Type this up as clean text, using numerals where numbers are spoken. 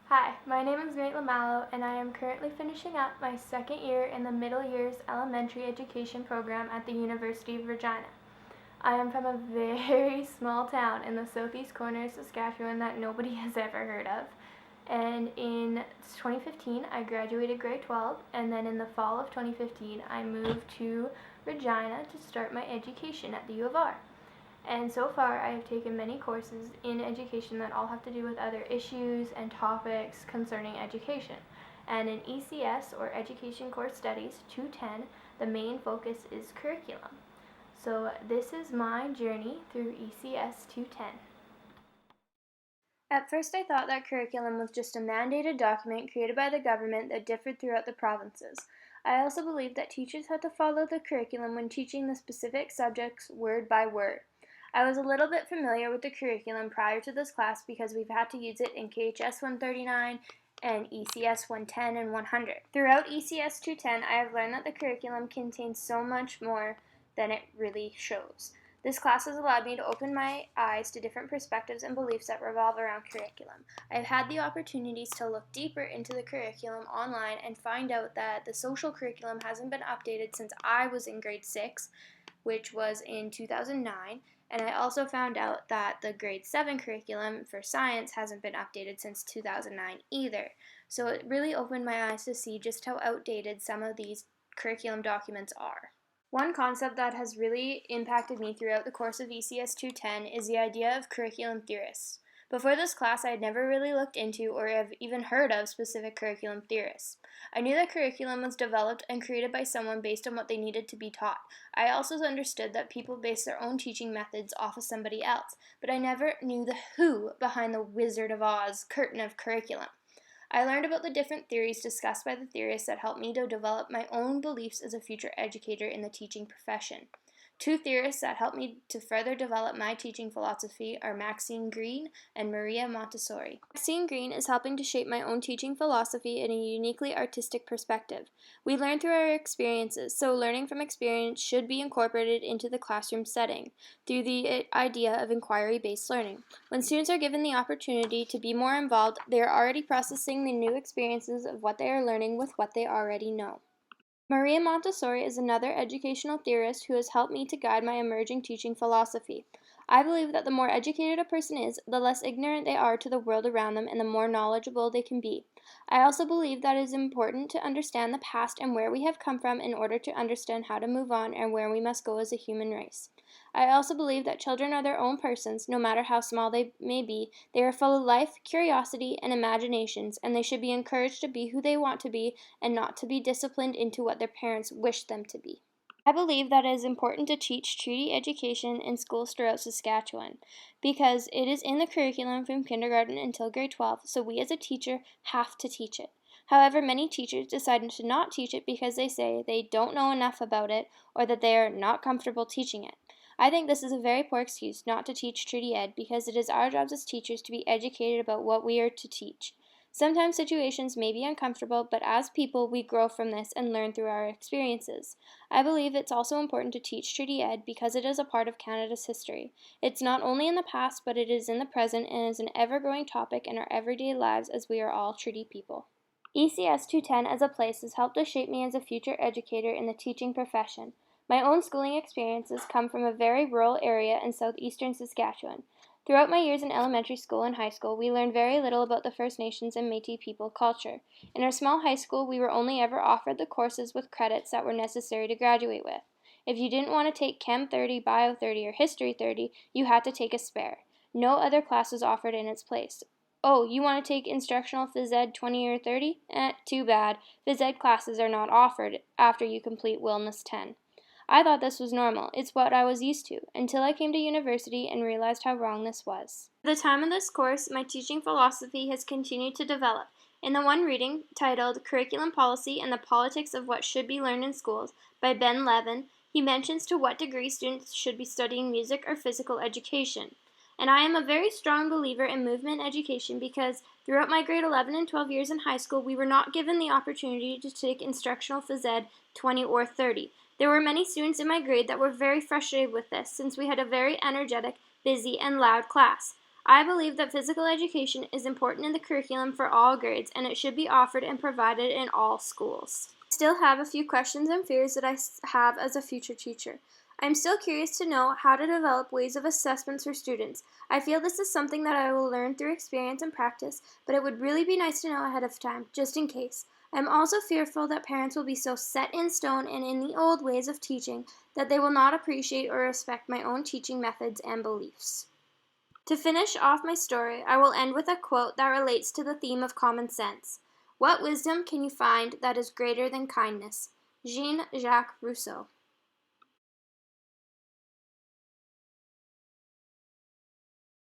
Hi, my name is Nate Lamallo, and I am currently finishing up my second year in the Middle Years Elementary Education program at the University of Regina. I am from a very small town in the southeast corner of Saskatchewan that nobody has ever heard of. And in 2015, I graduated grade 12, and then in the fall of 2015, I moved to Regina to start my education at the U of R. And so far, I have taken many courses in education that all have to do with other issues and topics concerning education. And in ECS, or Education Core Studies 210, the main focus is curriculum. So this is my journey through ECS 210. At first, I thought that curriculum was just a mandated document created by the government that differed throughout the provinces. I also believed that teachers had to follow the curriculum when teaching the specific subjects word by word. I was a little bit familiar with the curriculum prior to this class because we've had to use it in KHS 139 and ECS 110 and 100. Throughout ECS 210, I have learned that the curriculum contains so much more than it really shows. This class has allowed me to open my eyes to different perspectives and beliefs that revolve around curriculum. I've had the opportunities to look deeper into the curriculum online and find out that the social curriculum hasn't been updated since I was in grade 6, which was in 2009. And I also found out that the grade 7 curriculum for science hasn't been updated since 2009 either. So it really opened my eyes to see just how outdated some of these curriculum documents are. One concept that has really impacted me throughout the course of ECS 210 is the idea of curriculum theorists. Before this class, I had never really looked into or have even heard of specific curriculum theorists. I knew that curriculum was developed and created by someone based on what they needed to be taught. I also understood that people base their own teaching methods off of somebody else, but I never knew the who behind the Wizard of Oz curtain of curriculum. I learned about the different theories discussed by the theorists that helped me to develop my own beliefs as a future educator in the teaching profession. Two theorists that helped me to further develop my teaching philosophy are Maxine Greene and Maria Montessori. Maxine Greene is helping to shape my own teaching philosophy in a uniquely artistic perspective. We learn through our experiences, so learning from experience should be incorporated into the classroom setting through the idea of inquiry-based learning. When students are given the opportunity to be more involved, they are already processing the new experiences of what they are learning with what they already know. Maria Montessori is another educational theorist who has helped me to guide my emerging teaching philosophy. I believe that the more educated a person is, the less ignorant they are to the world around them and the more knowledgeable they can be. I also believe that it is important to understand the past and where we have come from in order to understand how to move on and where we must go as a human race. I also believe that children are their own persons, no matter how small they may be. They are full of life, curiosity, and imaginations, and they should be encouraged to be who they want to be and not to be disciplined into what their parents wish them to be. I believe that it is important to teach treaty education in schools throughout Saskatchewan because it is in the curriculum from kindergarten until grade 12, so we as a teacher have to teach it. However, many teachers decide to not teach it because they say they don't know enough about it or that they are not comfortable teaching it. I think this is a very poor excuse not to teach treaty ed because it is our jobs as teachers to be educated about what we are to teach. Sometimes situations may be uncomfortable, but as people, we grow from this and learn through our experiences. I believe it's also important to teach treaty ed because it is a part of Canada's history. It's not only in the past, but it is in the present and is an ever-growing topic in our everyday lives as we are all treaty people. ECS 210 as a place has helped to shape me as a future educator in the teaching profession. My own schooling experiences come from a very rural area in southeastern Saskatchewan. Throughout my years in elementary school and high school, we learned very little about the First Nations and Métis people culture. In our small high school, we were only ever offered the courses with credits that were necessary to graduate with. If you didn't want to take Chem 30, Bio 30, or History 30, you had to take a spare. No other class was offered in its place. Oh, you want to take instructional phys ed 20 or 30? Too bad. Phys ed classes are not offered after you complete Wellness 10. I thought this was normal. It's what I was used to, until I came to university and realized how wrong this was. At the time of this course, my teaching philosophy has continued to develop. In the one reading, titled Curriculum Policy and the Politics of What Should Be Learned in Schools by Ben Levin, he mentions to what degree students should be studying music or physical education. And I am a very strong believer in movement education because throughout my grade 11 and 12 years in high school, we were not given the opportunity to take instructional phys ed 20 or 30. There were many students in my grade that were very frustrated with this since we had a very energetic, busy, and loud class. I believe that physical education is important in the curriculum for all grades, and it should be offered and provided in all schools. I still have a few questions and fears that I have as a future teacher. I'm still curious to know how to develop ways of assessments for students. I feel this is something that I will learn through experience and practice, but it would really be nice to know ahead of time, just in case. I'm also fearful that parents will be so set in stone and in the old ways of teaching that they will not appreciate or respect my own teaching methods and beliefs. To finish off my story, I will end with a quote that relates to the theme of common sense. What wisdom can you find that is greater than kindness? Jean-Jacques Rousseau.